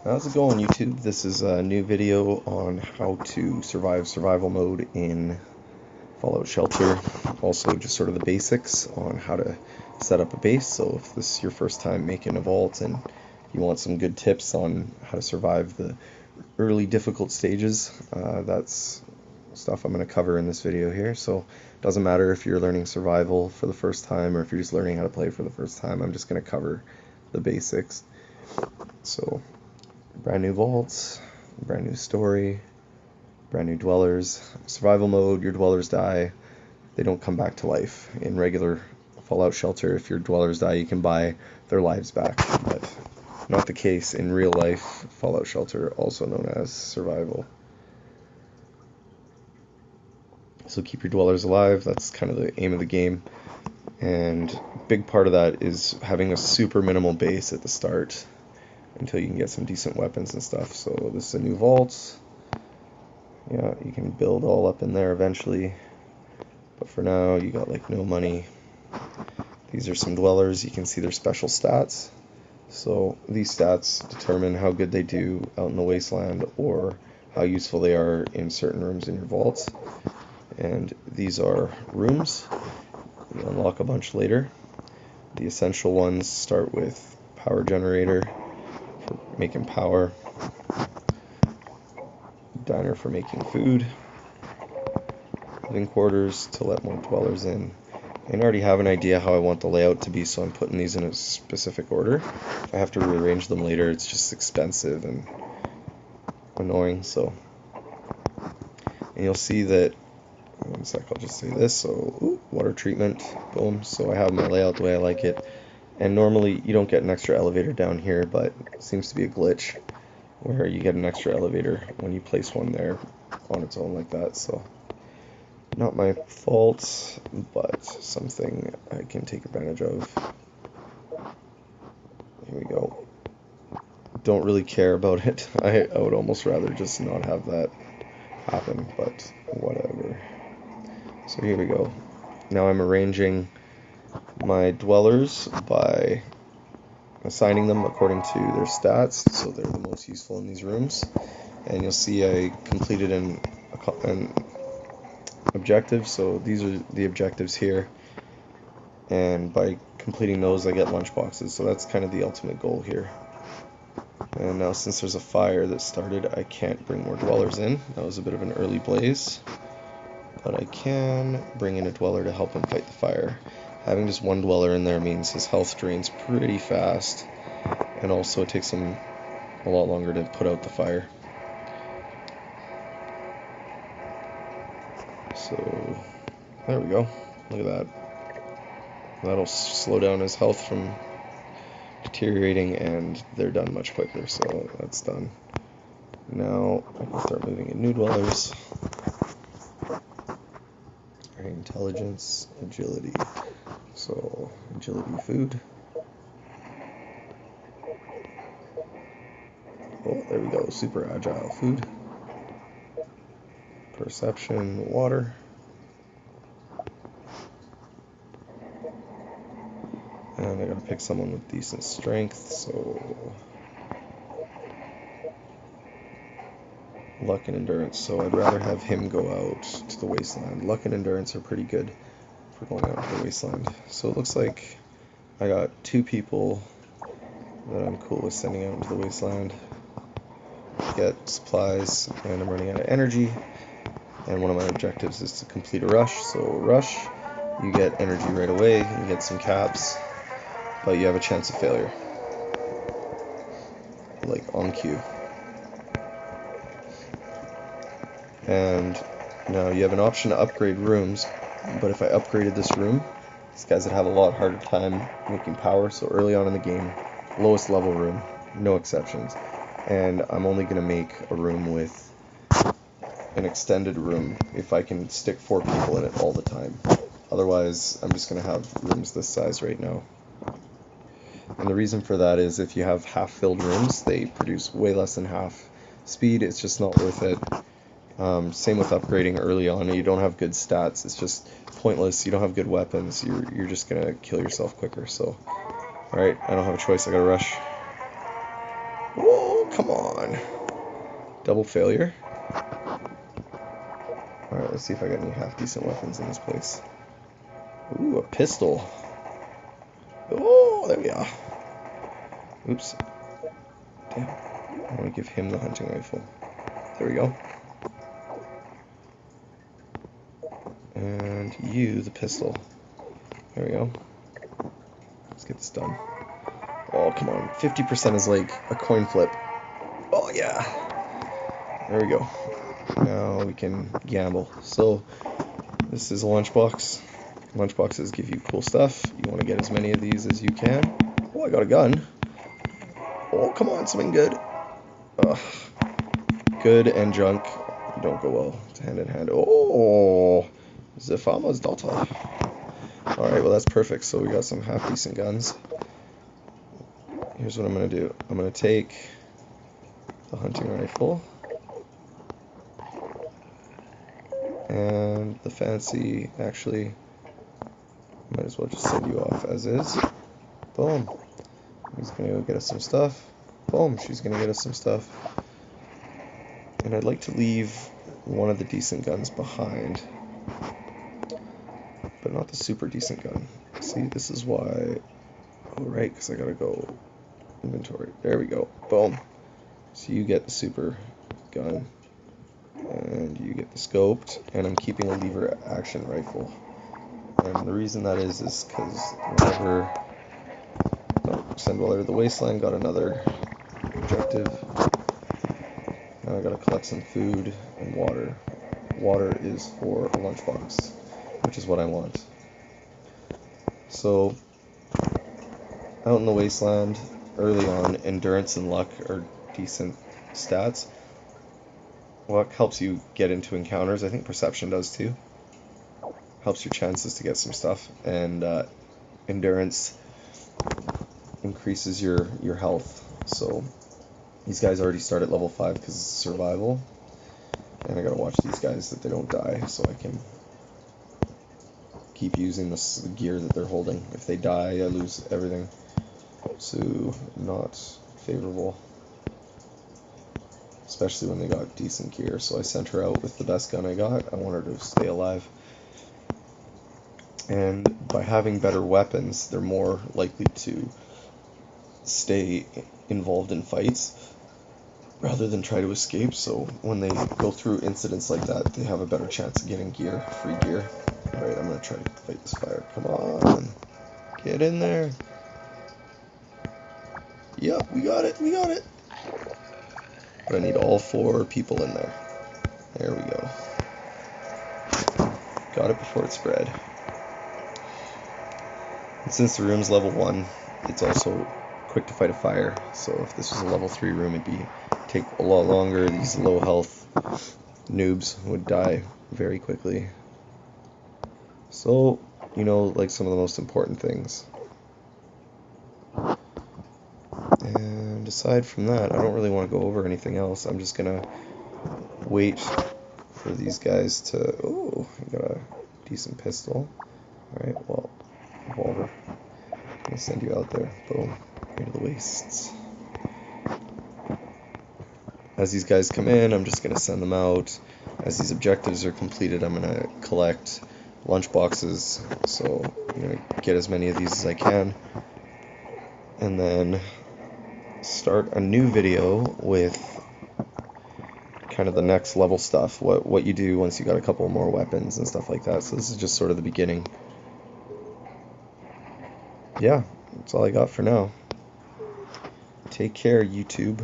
How's it going, YouTube? This is a new video on how to survive survival mode in Fallout Shelter. Also, just sort of the basics on how to set up a base. So if this is your first time making a vault and you want some good tips on how to survive the early difficult stages, that's stuff I'm going to cover in this video here. So it doesn't matter if you're learning survival for the first time or if you're just learning how to play for the first time. I'm just going to cover the basics. So brand new vaults, brand new story, brand new dwellers. Survival mode, your dwellers die. They don't come back to life. In regular Fallout Shelter, if your dwellers die, you can buy their lives back. But not the case in real life Fallout Shelter, also known as survival. So keep your dwellers alive. That's kind of the aim of the game. And a big part of that is having a super minimal base at the start until you can get some decent weapons and stuff. So this is a new vault. Yeah, you can build all up in there eventually, but for now you got like no money. These are some dwellers. You can see their special stats. So these stats determine how good they do out in the wasteland or how useful they are in certain rooms in your vaults. And these are rooms. You unlock a bunch later. The essential ones start with power generator for making power, diner for making food, living quarters to let more dwellers in. And I already have an idea how I want the layout to be, so I'm putting these in a specific order. If I have to rearrange them later, it's just expensive and annoying. So, and you'll see that, one sec, I'll just say this. So, water treatment, boom. So I have my layout the way I like it. And normally you don't get an extra elevator down here, but it seems to be a glitch where you get an extra elevator when you place one there on its own like that. So not my fault, but something I can take advantage of. Here we go. Don't really care about it. I would almost rather just not have that happen, but whatever. So here we go. Now I'm arranging my dwellers by assigning them according to their stats, so they're the most useful in these rooms. And you'll see I completed an objective, so these are the objectives here, and by completing those I get lunchboxes, so that's kind of the ultimate goal here. And now since there's a fire that started, I can't bring more dwellers in. That was a bit of an early blaze, but I can bring in a dweller to help him fight the fire. Having just one dweller in there means his health drains pretty fast, and also it takes him a lot longer to put out the fire. So there we go. Look at that. That'll slow down his health from deteriorating, and they're done much quicker. So that's done. Now I can start moving in new dwellers. Intelligence, agility. So agility, food. Oh, there we go. Super agile food. Perception, water. And I gotta pick someone with decent strength, so luck and endurance. So I'd rather have him go out to the wasteland. Luck and endurance are pretty good for going out to the wasteland. So it looks like I got two people that I'm cool with sending out into the wasteland. Get supplies, and I'm running out of energy. And one of my objectives is to complete a rush. So rush, you get energy right away, you get some caps, but you have a chance of failure, like on cue. And now you have an option to upgrade rooms, but if I upgraded this room, these guys would have a lot harder time making power. So early on in the game, lowest level room, no exceptions. And I'm only going to make a room with an extended room if I can stick 4 people in it all the time. Otherwise, I'm just going to have rooms this size right now. And the reason for that is if you have half-filled rooms, they produce way less than half speed. It's just not worth it. Same with upgrading early on. You don't have good stats. It's just pointless. You don't have good weapons. You're just going to kill yourself quicker. So, alright, I don't have a choice. I gotta rush. Whoa! come on. Double failure. Alright, let's see if I got any half-decent weapons in this place. Ooh, a pistol. Oh, there we are. Oops. Damn. I want to give him the hunting rifle. There we go. And you, the pistol. There we go. Let's get this done. Oh, come on. 50% is like a coin flip. Oh, yeah. There we go. Now we can gamble. So, this is a lunchbox. Lunchboxes give you cool stuff. You want to get as many of these as you can. Oh, I got a gun. Oh, come on, something good. Ugh. Good and junk don't go well. It's hand in hand. Oh, the farmer's daughter. Alright, well that's perfect. So we got some half-decent guns. Here's what I'm going to do. I'm going to take the hunting rifle. And the fancy, actually, might as well just send you off as is. Boom. He's going to go get us some stuff. Boom, she's going to get us some stuff. And I'd like to leave one of the decent guns behind. But not the super decent gun. See, this is why... Oh, right, because I got to go inventory. There we go. Boom. So you get the super gun. And you get the scoped. And I'm keeping a lever action rifle. And the reason that is because whenever... Sendweller to the Wasteland got another objective. Now I gotta collect some food and water. Water is for a lunchbox, which is what I want. So, out in the Wasteland, early on, endurance and luck are decent stats. Luck helps you get into encounters. I think perception does too. Helps your chances to get some stuff. And endurance increases your health. So these guys already start at level 5 because it's survival, and I gotta watch these guys that they don't die so I can keep using the gear that they're holding. If they die, I lose everything, so not favorable, especially when they got decent gear. So I sent her out with the best gun I got. I want her to stay alive, and by having better weapons, they're more likely to stay involved in fights rather than try to escape. So when they go through incidents like that, they have a better chance of getting gear, free gear. Alright, I'm gonna try to fight this fire. Come on, get in there. Yep, we got it. But I need all 4 people in there. There we go. Got it before it spread. And since the room's level 1, it's also quick to fight a fire. So if this was a level 3 room, it'd take a lot longer. These low health noobs would die very quickly. So, you know, like some of the most important things. And aside from that, I don't really want to go over anything else. I'm just gonna wait for these guys to... Oh, I got a decent pistol. Alright, well, revolver. I'm gonna send you out there. Boom. Into the wastes. As these guys come in, I'm just going to send them out. As these objectives are completed, I'm going to collect lunch boxes. So I'm going to get as many of these as I can. And then start a new video with kind of the next level stuff. What you do once you got a couple more weapons and stuff like that. So this is just sort of the beginning. Yeah, that's all I got for now. Take care, YouTube.